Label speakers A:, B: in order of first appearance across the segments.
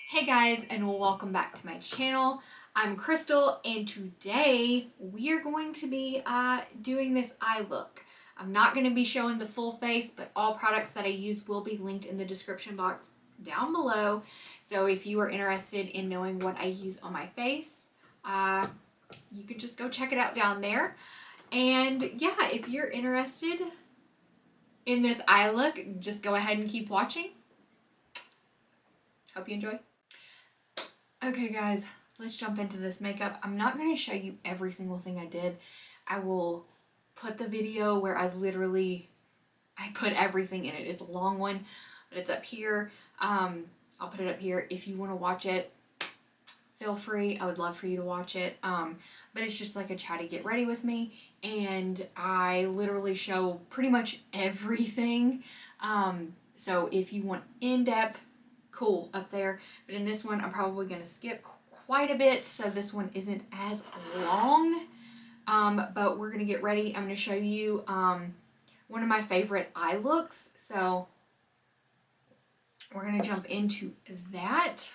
A: Hey guys, and welcome back to my channel. I'm Krystal, and today we are going to be doing this eye look. I'm not going to be showing the full face, but all products that I use will be linked in the description box down below. So if you are interested in knowing what I use on my face, you could just go check it out down there. And yeah, if you're interested in this eye look, just go ahead and keep watching. Hope you enjoy. Okay guys, let's jump into this makeup. I'm not going to show you every single thing I did. I will put the video where I put everything in it. It's a long one, but it's up here. I'll put it up here. If you want to watch it, feel free. I would love for you to watch it. But it's just like a chatty get ready with me. And I literally show pretty much everything. So if you want in-depth, cool, up there. But in this one, I'm probably going to skip quite a bit, so this one isn't as long. But we're going to get ready. I'm going to show you one of my favorite eye looks. So we're going to jump into that.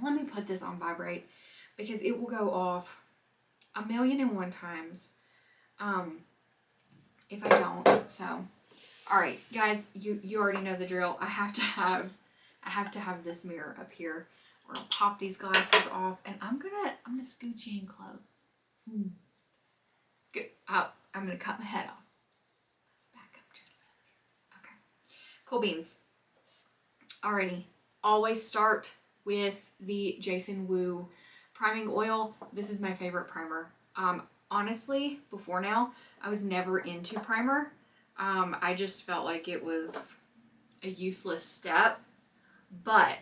A: Let me put this on vibrate because it will go off 1,000,001 times if I don't. So, all right, guys, you already know the drill. I have to have this mirror up here. We're gonna pop these glasses off, and I'm gonna scooch you in close. It's good. I'm gonna cut my head off. Let's back up just a little bit. Okay, cool beans. Alrighty, always start with the Jason Wu priming oil. This is my favorite primer. Honestly, before now, I was never into primer. I just felt like it was a useless step. But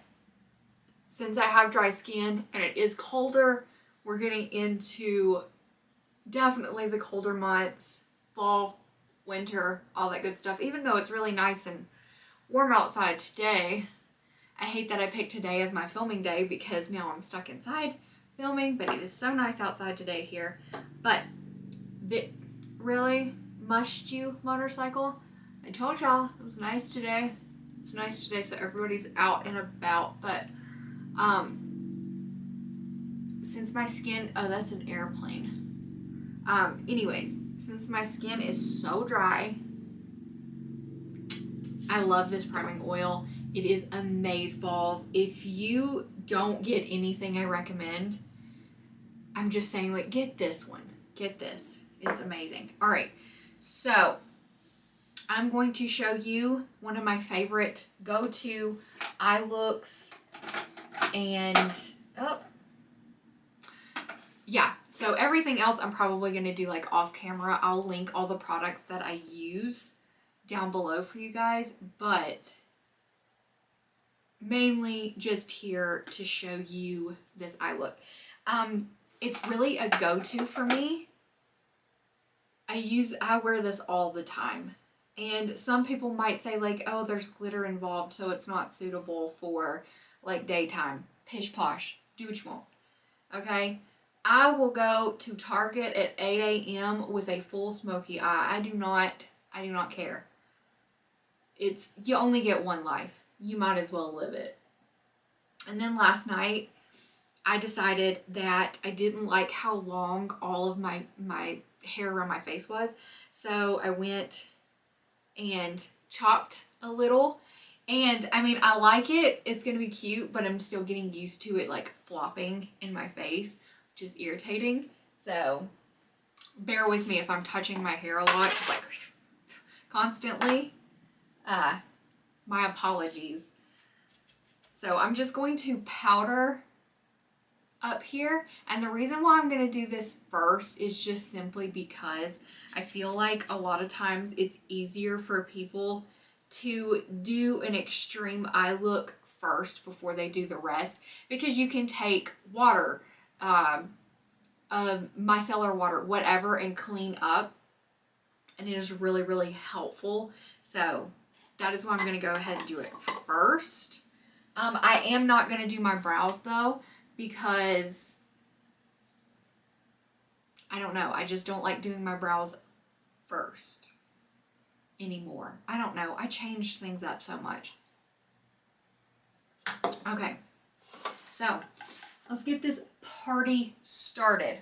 A: since I have dry skin and it is colder, we're getting into definitely the colder months, fall, winter, all that good stuff. Even though it's really nice and warm outside today, I hate that I picked today as my filming day because now I'm stuck inside filming, but it is so nice outside today here. But really, must you motorcycle? I told y'all it was nice today. It's nice today, so everybody's out and about. But since my skin, oh, that's an airplane. Anyways, since my skin is so dry, I love this priming oil. It is amazeballs. If you don't get anything I recommend, I'm just saying, like, get this one. Get this. It's amazing. All right, so I'm going to show you one of my favorite go-to eye looks, and yeah, so everything else I'm probably going to do like off camera. I'll link all the products that I use down below for you guys, but mainly just here to show you this eye look. It's really a go-to for me. I wear this all the time. And some people might say like, oh, there's glitter involved, so it's not suitable for like daytime. Pish posh. Do what you want. Okay? I will go to Target at 8 a.m. with a full smoky eye. I do not care. You only get one life. You might as well live it. And then last night, I decided that I didn't like how long all of my hair around my face was. So I went and chopped a little. And I mean, I like it. It's going to be cute, but I'm still getting used to it like flopping in my face, which is irritating. So bear with me if I'm touching my hair a lot, just like constantly. My apologies. So I'm just going to powder up here, and the reason why I'm going to do this first is just simply because I feel like a lot of times it's easier for people to do an extreme eye look first before they do the rest, because you can take water, micellar water, whatever, and clean up, and it is really, really helpful. So that is why I'm going to go ahead and do it first. I am not going to do my brows though, because I don't know. I just don't like doing my brows first anymore. I don't know. I changed things up so much. Okay. So let's get this party started.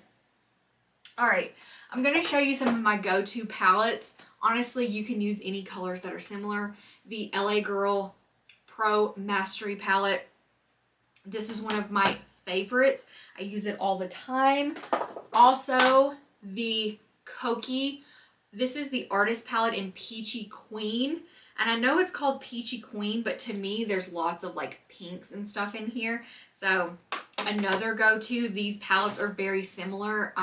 A: All right, I'm going to show you some of my go-to palettes. Honestly, you can use any colors that are similar. The LA Girl Pro Mastery palette. This is one of my favorites. I use it all the time. Also, the Koki. This is the Artist palette in Peachy Queen. And I know it's called Peachy Queen, but to me, there's lots of like pinks and stuff in here. So another go-to. These palettes are very similar.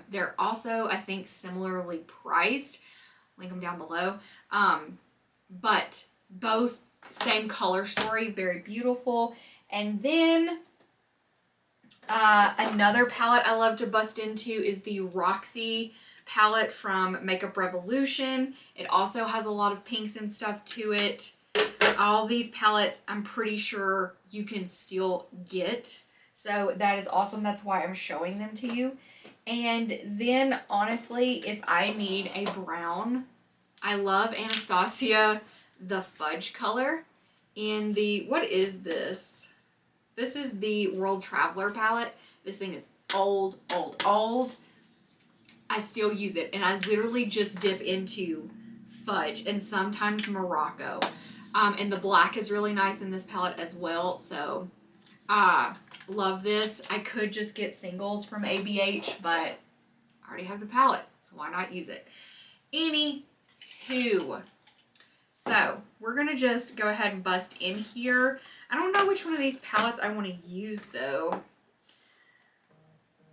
A: They're also, I think, similarly priced. Link them down below. But both same color story, very beautiful. And then another palette I love to bust into is the Roxy palette from Makeup Revolution. It also has a lot of pinks and stuff to it. All these palettes, I'm pretty sure you can still get. So that is awesome. That's why I'm showing them to you. And then, honestly, if I need a brown, I love Anastasia, the Fudge color in the, what is this? This is the World Traveler palette. This thing is old, old, old. I still use it, and I literally just dip into Fudge and sometimes Morocco. And the black is really nice in this palette as well. So, love this. I could just get singles from ABH, but I already have the palette, so why not use it? Anywho, so we're gonna just go ahead and bust in here. I don't know which one of these palettes I want to use though.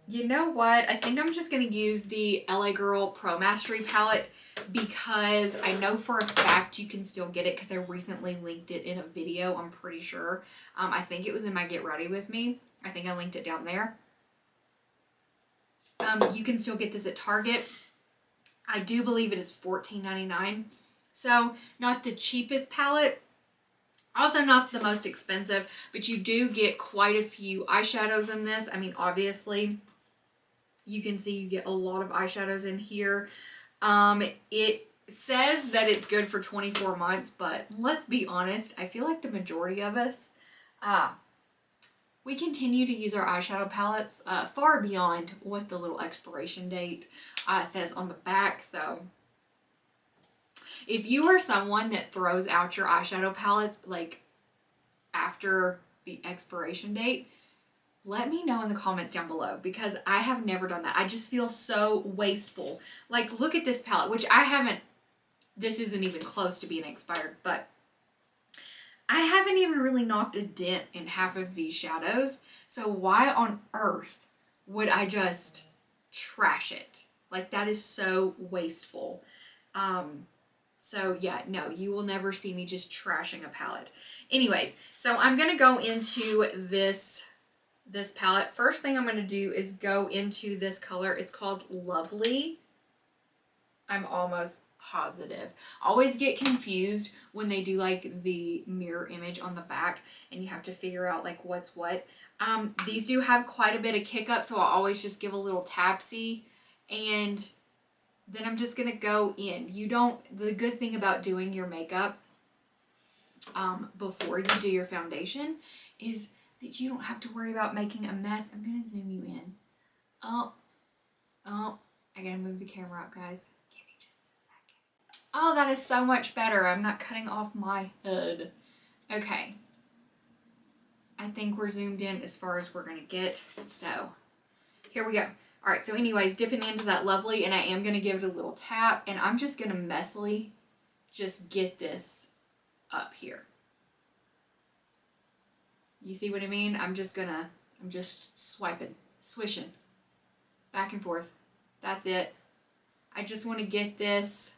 A: You know what? I think I'm just going to use the LA Girl Pro Mastery palette because I know for a fact you can still get it because I recently linked it in a video, I'm pretty sure. I think it was in my Get Ready With Me. I think I linked it down there. You can still get this at Target. I do believe it is $14.99. So, not the cheapest palette. Also not the most expensive, but you do get quite a few eyeshadows in this. I mean, obviously, you can see you get a lot of eyeshadows in here. It says that it's good for 24 months, but let's be honest, I feel like the majority of us, we continue to use our eyeshadow palettes far beyond what the little expiration date says on the back. So if you are someone that throws out your eyeshadow palettes like after the expiration date, let me know in the comments down below because I have never done that. I just feel so wasteful. Like, look at this palette, which I haven't, this isn't even close to being expired, but I haven't even really knocked a dent in half of these shadows. So why on earth would I just trash it? Like, that is so wasteful. So yeah, no, you will never see me just trashing a palette. Anyways, so I'm going to go into this palette. First thing I'm going to do is go into this color. It's called Lovely. I'm almost positive. Always get confused when they do like the mirror image on the back and you have to figure out like what's what. These do have quite a bit of kick up, so I'll always just give a little tapsy and then I'm just going to go in. The good thing about doing your makeup before you do your foundation is that you don't have to worry about making a mess. I'm going to zoom you in. Oh, I got to move the camera up, guys. Give me just a second. Oh, that is so much better. I'm not cutting off my head. Okay. I think we're zoomed in as far as we're going to get. So, here we go. All right, so anyways, dipping into that Lovely, and I am going to give it a little tap, and I'm just going to messily just get this up here. You see what I mean? I'm just swiping, swishing, back and forth. That's it. I just want to get this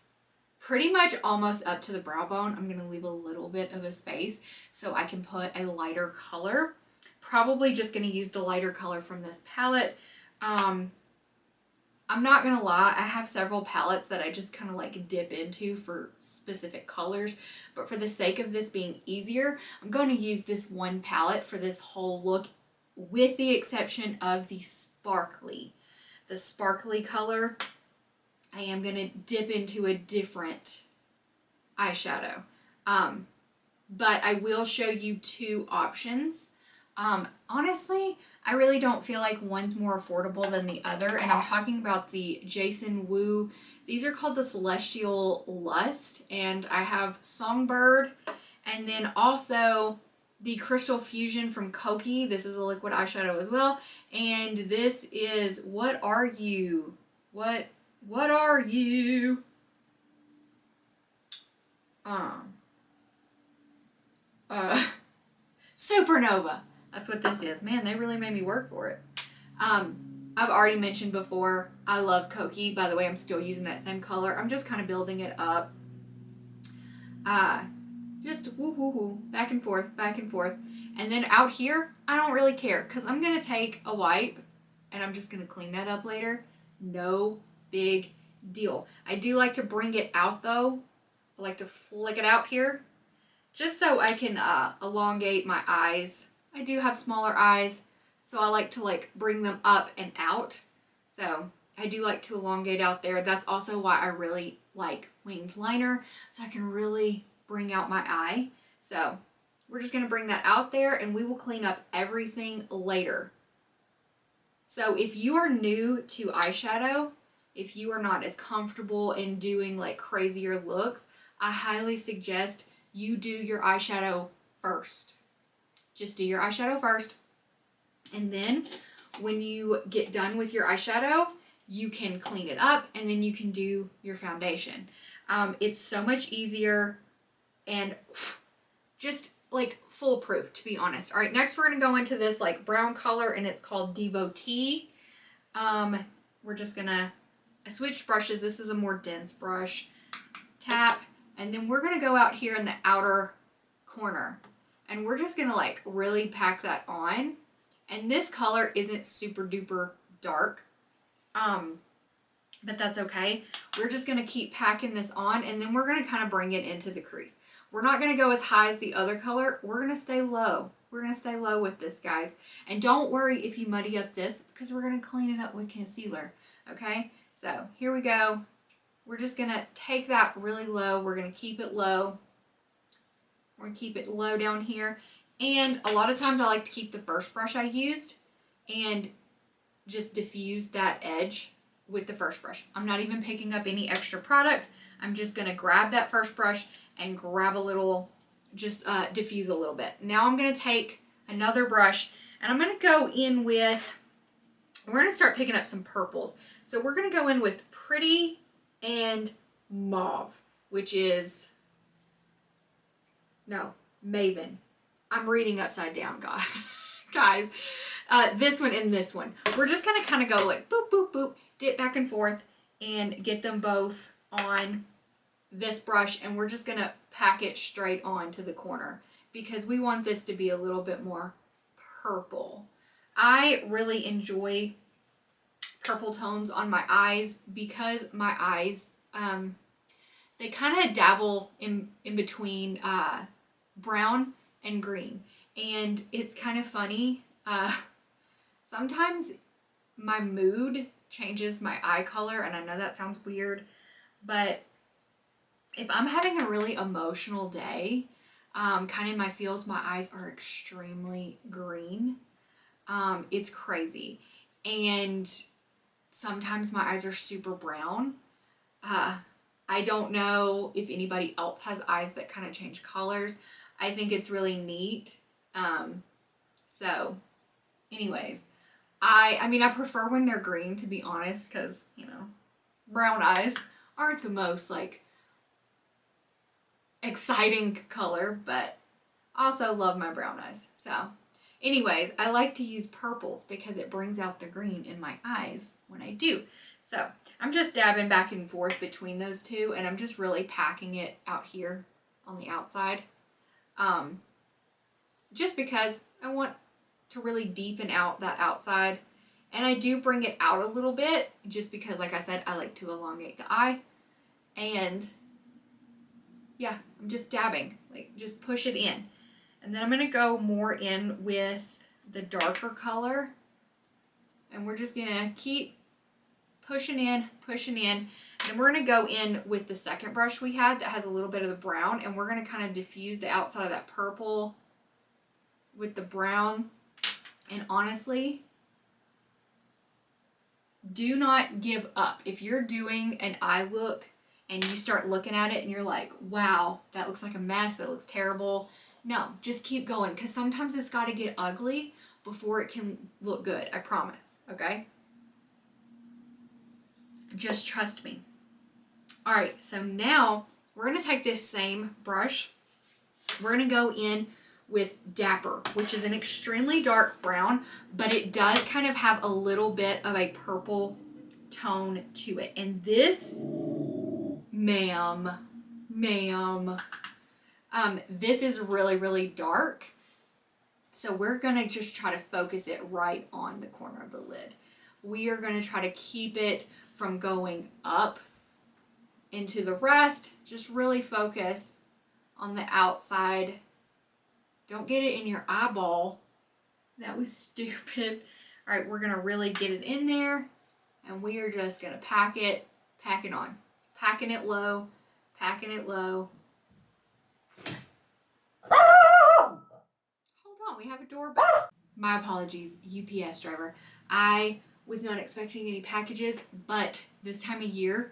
A: pretty much almost up to the brow bone. I'm going to leave a little bit of a space so I can put a lighter color. Probably just going to use the lighter color from this palette. I'm not gonna lie, I have several palettes that I just kind of like dip into for specific colors, but for the sake of this being easier, I'm going to use this one palette for this whole look with the exception of the sparkly. The sparkly color, I am going to dip into a different eyeshadow. But I will show you two options Honestly, I really don't feel like one's more affordable than the other, and I'm talking about the Jason Wu. These are called the Celestial Lust, and I have Songbird, and then also the Crystal Fusion from Koki. This is a liquid eyeshadow as well, and this is What Are You? What are you? Supernova. That's what this is. Man, they really made me work for it. I've already mentioned before, I love Koki. By the way, I'm still using that same color. I'm just kind of building it up. Just woo-hoo-hoo, back and forth, back and forth. And then out here, I don't really care because I'm going to take a wipe and I'm just going to clean that up later. No big deal. I do like to bring it out though. I like to flick it out here just so I can elongate my eyes. I do have smaller eyes, so I like to bring them up and out. So I do like to elongate out there. That's also why I really like winged liner, so I can really bring out my eye. So we're just gonna bring that out there and we will clean up everything later. So if you are new to eyeshadow, if you are not as comfortable in doing crazier looks, I highly suggest you do your eyeshadow first. Just do your eyeshadow first. And then when you get done with your eyeshadow, you can clean it up and then you can do your foundation. It's so much easier and just foolproof, to be honest. All right, next we're going to go into this brown color and it's called Devotee. We're just going to switch brushes. This is a more dense brush. Tap. And then we're going to go out here in the outer corner. And we're just going to really pack that on. And this color isn't super duper dark. But that's okay. We're just going to keep packing this on. And then we're going to kind of bring it into the crease. We're not going to go as high as the other color. We're going to stay low. We're going to stay low with this, guys. And don't worry if you muddy up this because we're going to clean it up with concealer. Okay? So here we go. We're just going to take that really low. We're going to keep it low. We're going to keep it low down here. And a lot of times I like to keep the first brush I used and just diffuse that edge with the first brush. I'm not even picking up any extra product. I'm just going to grab that first brush and grab a little, just diffuse a little bit. Now I'm going to take another brush and I'm going to go in with, we're going to start picking up some purples. So we're going to go in with Pretty and Mauve, which is, no, Maven. I'm reading upside down, guys. This one and this one. We're just going to kind of go boop, boop, boop, dip back and forth and get them both on this brush. And we're just going to pack it straight on to the corner because we want this to be a little bit more purple. I really enjoy purple tones on my eyes because my eyes, they kind of dabble in between brown and green. And it's kind of funny. Sometimes my mood changes my eye color, and I know that sounds weird, but if I'm having a really emotional day, kind of in my feels, my eyes are extremely green. It's crazy. And sometimes my eyes are super brown. I don't know if anybody else has eyes that kind of change colors. I think it's really neat. So anyways, I mean, I prefer when they're green, to be honest, because, brown eyes aren't the most, exciting color, but also love my brown eyes. So anyways, I like to use purples because it brings out the green in my eyes when I do. So I'm just dabbing back and forth between those two, and I'm just really packing it out here on the outside. Just because I want to really deepen out that outside. And I do bring it out a little bit just because, like I said, I like to elongate the eye. And yeah, I'm just dabbing, just push it in. And then I'm going to go more in with the darker color. And we're just going to keep pushing in. And we're going to go in with the second brush we had that has a little bit of the brown. And we're going to kind of diffuse the outside of that purple with the brown. And honestly, do not give up. If you're doing an eye look and you start looking at it and you're like, wow, that looks like a mess, that looks terrible. No, just keep going, because sometimes it's got to get ugly before it can look good. I promise, okay? Just trust me. All right, so now we're going to take this same brush. We're going to go in with Dapper, which is an extremely dark brown, but it does kind of have a little bit of a purple tone to it. And this, ma'am, this is really, really dark. So we're going to just try to focus it right on the corner of the lid. We are going to try to keep it from going up into the rest. Just really focus on the outside. Don't get it in your eyeball. That was stupid. All right, we're going to really get it in there, and we are just going to pack it on. Packing it low, packing it low. Hold on, we have a doorbell. My apologies, UPS driver. I was not expecting any packages, but this time of year,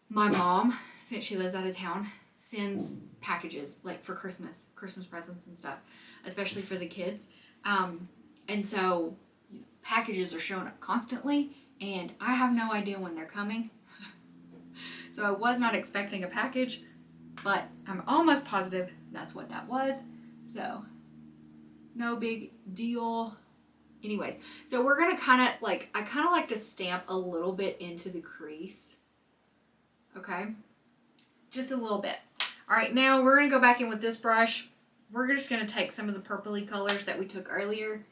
A: my mom, since she lives out of town, sends packages like for Christmas presents and stuff, especially for the kids. And so packages are showing up constantly, and I have no idea when they're coming. So I was not expecting a package, but I'm almost positive that's what that was. So no big deal. Anyways, so we're gonna I kind of like to stamp a little bit into the crease. Okay, just a little bit. All right, now we're gonna go back in with this brush. We're just gonna take some of the purpley colors that we took earlier,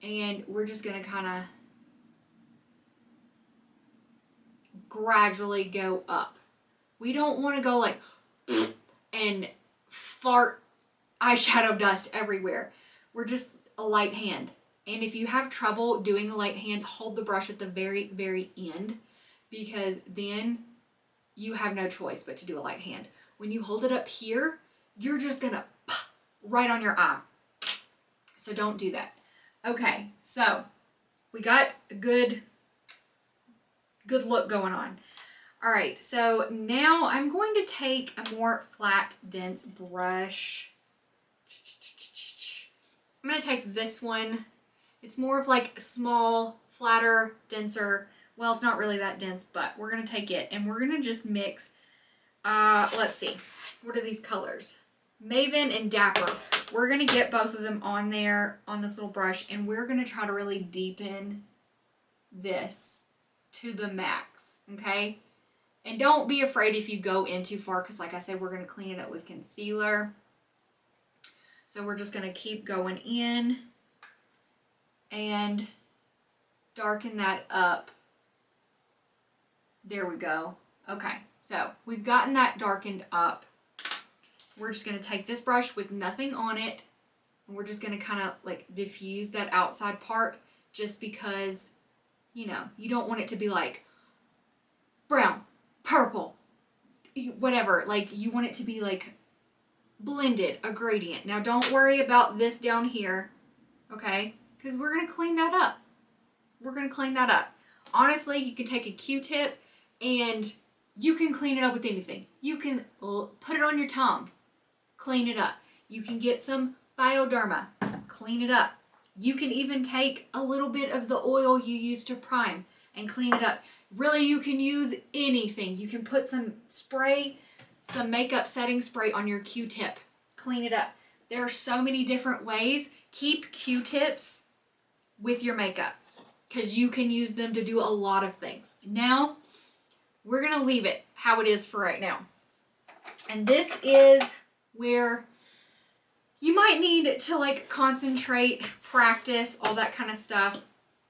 A: and we're just gonna kind of gradually go up. We don't want to go like and fart eyeshadow dust everywhere. We're just a light hand. And if you have trouble doing a light hand, hold the brush at the very, very end, because then you have no choice but to do a light hand. When you hold it up here, you're just gonna right on your eye. So don't do that. Okay, so we got a good look going on. All right, so now I'm going to take a more flat, dense brush. I'm going to take this one. It's more of like a small, flatter, denser. Well, it's not really that dense, but we're going to take it and we're going to just mix. Let's see. What are these colors? Maven and Dapper. We're going to get both of them on there on this little brush, and we're going to try to really deepen this to the max, okay? And don't be afraid if you go in too far, because like I said, we're going to clean it up with concealer. So we're just going to keep going in and darken that up. There we go. Okay, so we've gotten that darkened up. We're just going to take this brush with nothing on it, and we're just going to kind of like diffuse that outside part, just because, you know, you don't want it to be like brown, purple, whatever. Like, you want it to be like blended, a gradient. Now don't worry about this down here, okay? Because we're going to clean that up. We're going to clean that up. Honestly, you can take a Q-tip and you can clean it up with anything. You can put it on your tongue, clean it up. You can get some Bioderma, clean it up. You can even take a little bit of the oil you use to prime and clean it up. Really, you can use anything. You can put some spray, some makeup setting spray on your Q-tip. Clean it up. There are so many different ways. Keep Q-tips with your makeup, because you can use them to do a lot of things. Now, we're going to leave it how it is for right now. And this is where you might need to like concentrate, practice, all that kind of stuff.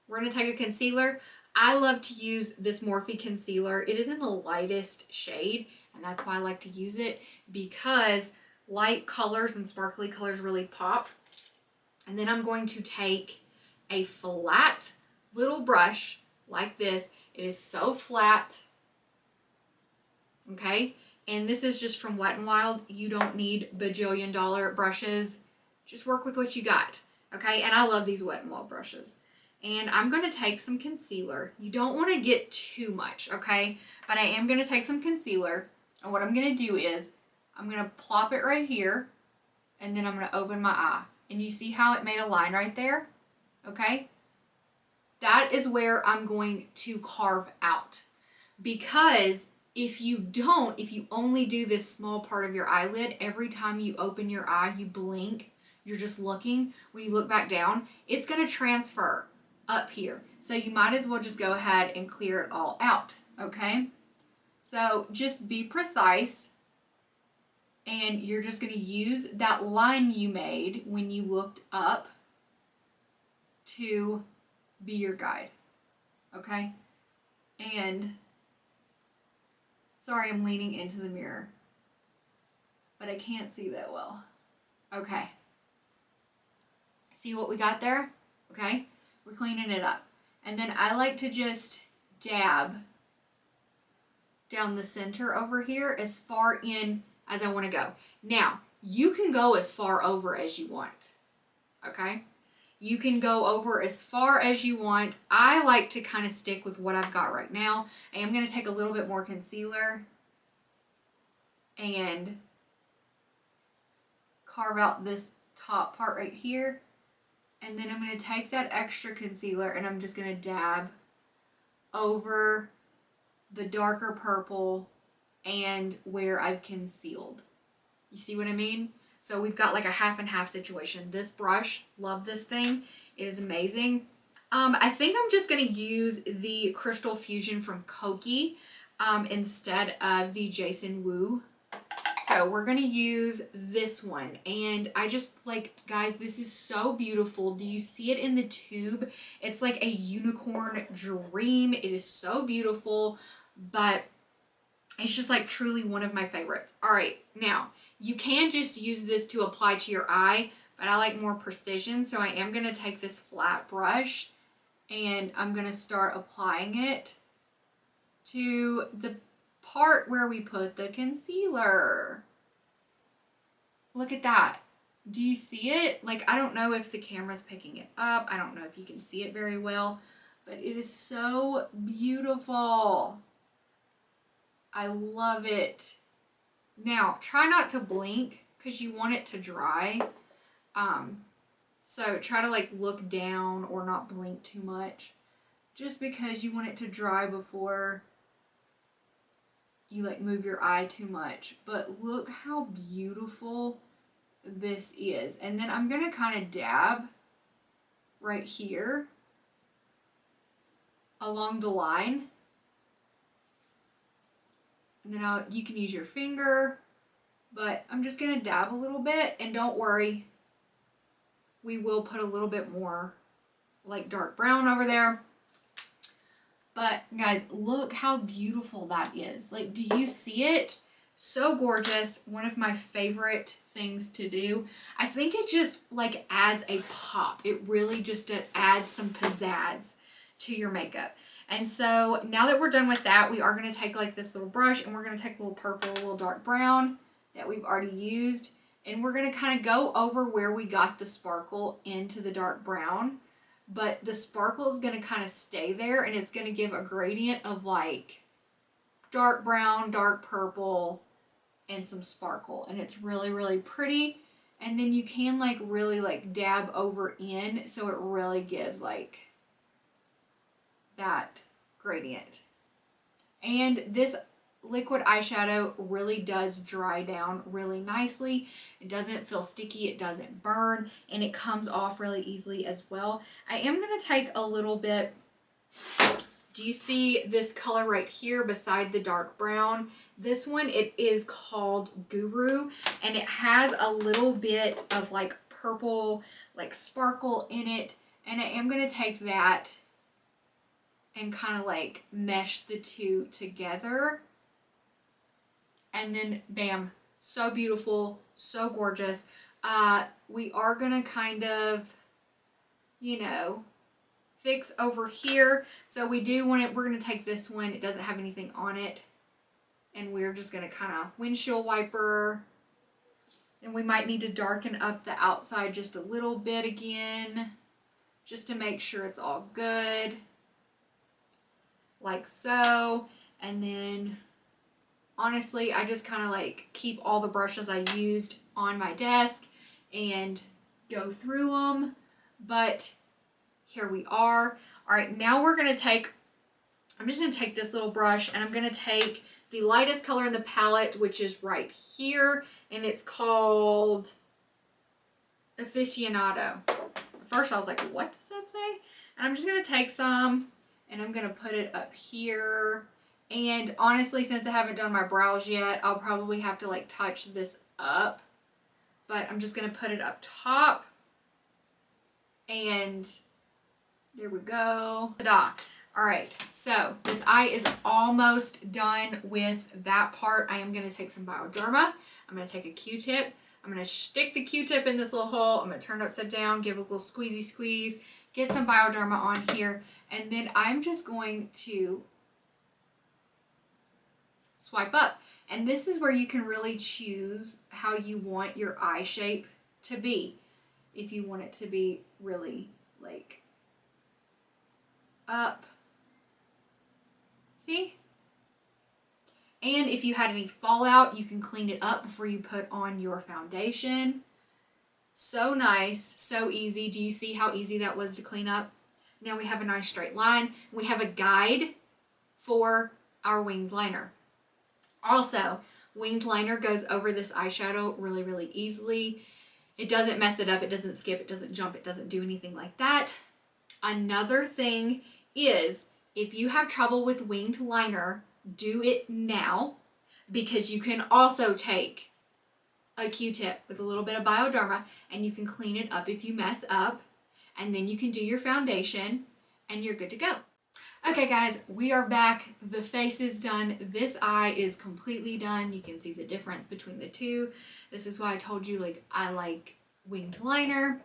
A: We're going to take a concealer. I love to use this Morphe concealer. It is in the lightest shade, and that's why I like to use it, because light colors and sparkly colors really pop. And then I'm going to take a flat little brush like this. It is so flat, okay? And this is just from Wet n Wild. You don't need bajillion-dollar brushes. Just work with what you got. Okay, and I love these Wet n Wild brushes. And I'm going to take some concealer. You don't want to get too much, okay? But I am going to take some concealer. And what I'm going to do is I'm going to plop it right here. And then I'm going to open my eye. And you see how it made a line right there? Okay? That is where I'm going to carve out. Because if you only do this small part of your eyelid, every time you open your eye, you blink, you're just looking. When you look back down, it's going to transfer up here. So you might as well just go ahead and clear it all out, okay? So just be precise, and you're just going to use that line you made when you looked up to be your guide, okay? And sorry, I'm leaning into the mirror, but I can't see that well. Okay. See what we got there? Okay. We're cleaning it up. And then I like to just dab down the center over here as far in as I want to go. Now, you can go as far over as you want. Okay? You can go over as far as you want. I like to kind of stick with what I've got right now. I am going to take a little bit more concealer and carve out this top part right here. And then I'm going to take that extra concealer and I'm just going to dab over the darker purple and where I've concealed. You see what I mean? So we've got like a half and half situation. This brush, love this thing. It is amazing. I think I'm just going to use the Krystal Fusion from Koki instead of the Jason Wu. So we're going to use this one. And I just like, guys, this is so beautiful. Do you see it in the tube? It's like a unicorn dream. It is so beautiful, but it's just like truly one of my favorites. All right, now you can just use this to apply to your eye, but I like more precision. So I am going to take this flat brush and I'm going to start applying it to the part where we put the concealer. Look at that. Do you see it? Like, I don't know if the camera's picking it up. I don't know if you can see it very well, but it is so beautiful. I love it. Now, try not to blink because you want it to dry. So try to like look down or not blink too much, just because you want it to dry before you like move your eye too much. But look how beautiful this is. And then I'm going to kind of dab right here along the line. And then you can use your finger, but I'm just going to dab a little bit, and don't worry, we will put a little bit more like dark brown over there. But guys, look how beautiful that is. Like, do you see it? So gorgeous. One of my favorite things to do. I think it just like adds a pop. It really just adds some pizzazz to your makeup. And so now that we're done with that, we are going to take like this little brush and we're going to take a little purple, a little dark brown that we've already used. And we're going to kind of go over where we got the sparkle into the dark brown. But the sparkle is going to kind of stay there, and it's going to give a gradient of like dark brown, dark purple, and some sparkle. And it's really, really pretty. And then you can like really like dab over in, so it really gives like that gradient. And this liquid eyeshadow really does dry down really nicely. It doesn't feel sticky, it doesn't burn, and it comes off really easily as well. I am going to take a little bit. Do you see this color right here beside the dark brown? This one, it is called Guru, and it has a little bit of like purple like sparkle in it, and I am going to take that and kind of like mesh the two together. And then, bam, so beautiful, so gorgeous. We are going to kind of, you know, fix over here. So we do want it, we're going to take this one. It doesn't have anything on it. And we're just going to kind of windshield wiper And we might need to darken up the outside just a little bit again, just to make sure it's all good. Like so. And then honestly, I just kind of like keep all the brushes I used on my desk and go through them. But here we are. All right, now we're going to take, I'm just going to take this little brush and I'm going to take the lightest color in the palette, which is right here. And it's called Aficionado. At first I was like, what does that say? And I'm just going to take some and I'm going to put it up here. And honestly, since I haven't done my brows yet, I'll probably have to like touch this up. But I'm just going to put it up top. And there we go. Ta-da. All right, so this eye is almost done with that part. I am going to take some Bioderma. I'm going to take a Q-tip. I'm going to stick the Q-tip in this little hole. I'm going to turn it upside down, give it a little squeezy squeeze, get some Bioderma on here, and then I'm just going to swipe up. And this is where you can really choose how you want your eye shape to be. If you want it to be really like up. See? And if you had any fallout, you can clean it up before you put on your foundation. So nice, so easy. Do you see how easy that was to clean up? Now we have a nice straight line. We have a guide for our winged liner. Also, winged liner goes over this eyeshadow really, really easily. It doesn't mess it up, it doesn't skip, it doesn't jump, it doesn't do anything like that. Another thing is, if you have trouble with winged liner, do it now, because you can also take a Q-tip with a little bit of Bioderma and you can clean it up if you mess up, and then you can do your foundation and you're good to go. Okay guys, we are back. The face is done. This eye is completely done. You can see the difference between the two. This is why I told you, like, I like winged liner.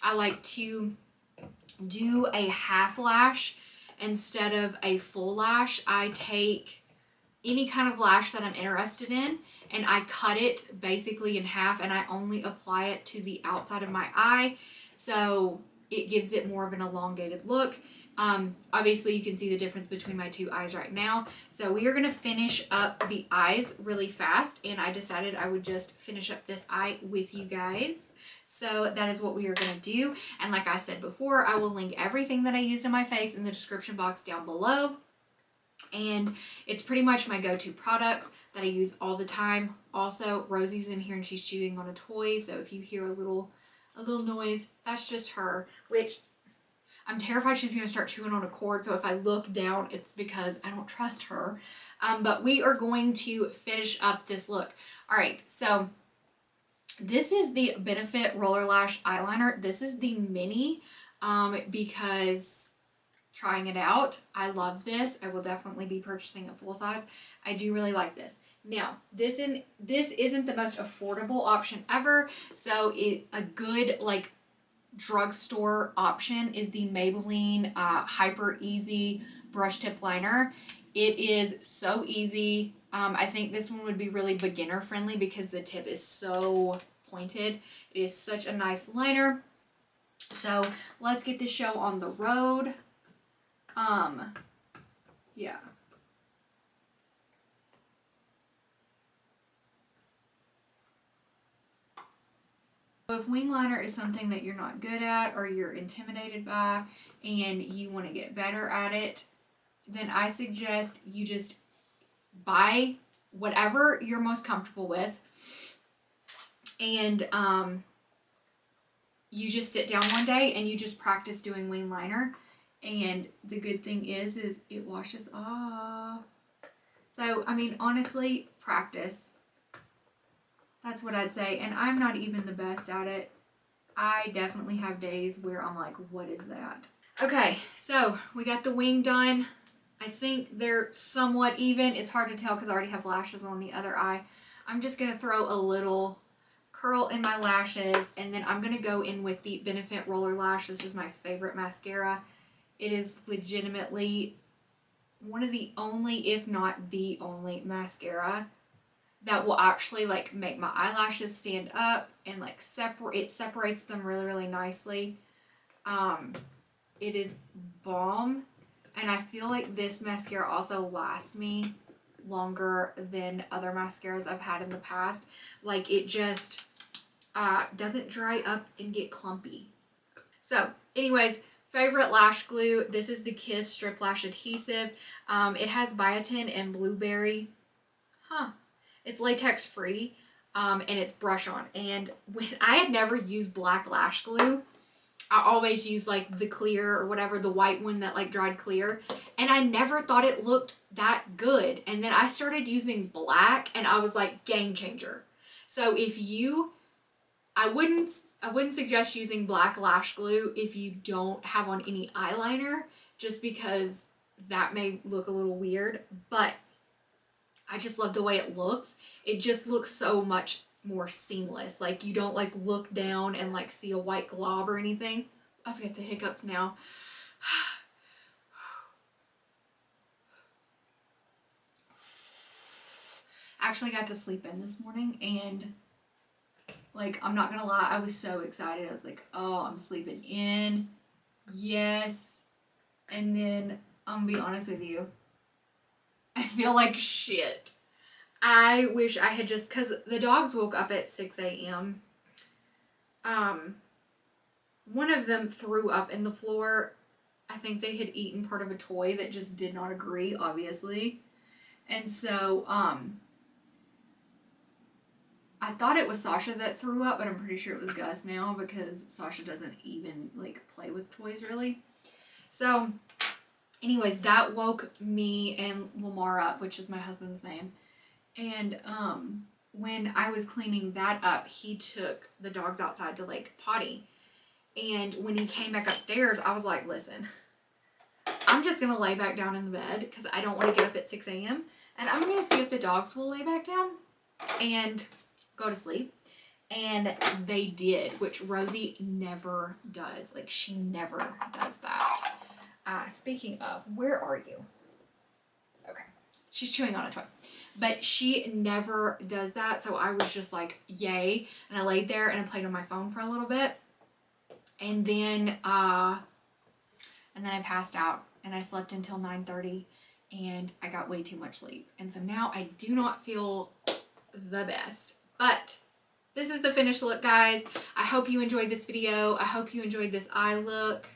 A: I like to do a half lash instead of a full lash. I take any kind of lash that I'm interested in and I cut it basically in half, and I only apply it to the outside of my eye, so it gives it more of an elongated look. Obviously you can see the difference between my two eyes right now. So we are going to finish up the eyes really fast, and I decided I would just finish up this eye with you guys. So that is what we are going to do. And like I said before, I will link everything that I used on my face in the description box down below. And it's pretty much my go-to products that I use all the time. Also, Rosie's in here and she's chewing on a toy. So if you hear a little noise, that's just her, which I'm terrified she's going to start chewing on a cord. So if I look down, it's because I don't trust her. But we are going to finish up this look. All right, so this is the Benefit Roller Lash Eyeliner. This is the mini because trying it out, I love this. I will definitely be purchasing a full size. I do really like this. Now, this isn't the most affordable option ever. So a good like drugstore option is the Maybelline Hyper Easy Brush Tip Liner. It is so easy. I think this one would be really beginner friendly because the tip is so pointed. It is such a nice liner. So let's get this show on the road. Yeah. If wing liner is something that you're not good at or you're intimidated by and you want to get better at it, then I suggest you just buy whatever you're most comfortable with, and you just sit down one day and you just practice doing wing liner. And the good thing is it washes off. So, I mean, honestly, practice. That's what I'd say. And I'm not even the best at it. I definitely have days where I'm like, what is that? Okay, so we got the wing done. I think they're somewhat even. It's hard to tell because I already have lashes on the other eye. I'm just going to throw a little curl in my lashes, and then I'm going to go in with the Benefit Roller Lash. This is my favorite mascara. It is legitimately one of the only, if not the only, mascara that will actually like make my eyelashes stand up and like separates them really, really nicely. It is bomb. And I feel like this mascara also lasts me longer than other mascaras I've had in the past. Like it just doesn't dry up and get clumpy. So anyways, favorite lash glue. This is the Kiss Strip Lash Adhesive. It has biotin and blueberry. It's latex free. And it's brush on. And when I had never used black lash glue, I always use like the clear or whatever, the white one that like dried clear. And I never thought it looked that good. And then I started using black and I was like, game changer. So I wouldn't suggest using black lash glue if you don't have on any eyeliner, just because that may look a little weird, but I just love the way it looks. It just looks so much more seamless. Like you don't like look down and like see a white glob or anything. I've got the hiccups now. I actually got to sleep in this morning and like, I'm not gonna lie, I was so excited. I was like, oh, I'm sleeping in. Yes. And then I'm gonna be honest with you, I feel like shit. I wish I had just, because the dogs woke up at 6 a.m. One of them threw up in the floor. I think they had eaten part of a toy that just did not agree, obviously. And so, I thought it was Sasha that threw up, but I'm pretty sure it was Gus now because Sasha doesn't even like play with toys really. So anyways, that woke me and Lamar up, which is my husband's name. And when I was cleaning that up, he took the dogs outside to like potty. And when he came back upstairs, I was like, listen, I'm just going to lay back down in the bed because I don't want to get up at 6 a.m. And I'm going to see if the dogs will lay back down and go to sleep. And they did, which Rosie never does. Like, she never does that. Speaking of, where are you? Okay. She's chewing on a toy. But she never does that. So I was just like, yay. And I laid there and I played on my phone for a little bit. And then I passed out and I slept until 9:30 and I got way too much sleep. And so now I do not feel the best. But this is the finished look, guys. I hope you enjoyed this video. I hope you enjoyed this eye look.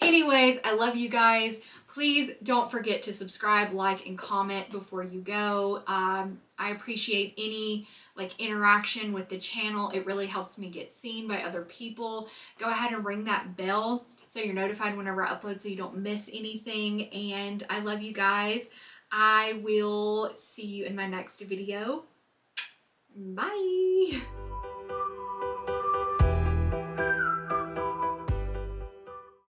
A: Anyways, I love you guys. Please don't forget to subscribe, like, and comment before you go. I appreciate any like interaction with the channel. It really helps me get seen by other people. Go ahead and ring that bell so you're notified whenever I upload so you don't miss anything. And I love you guys. I will see you in my next video. Bye.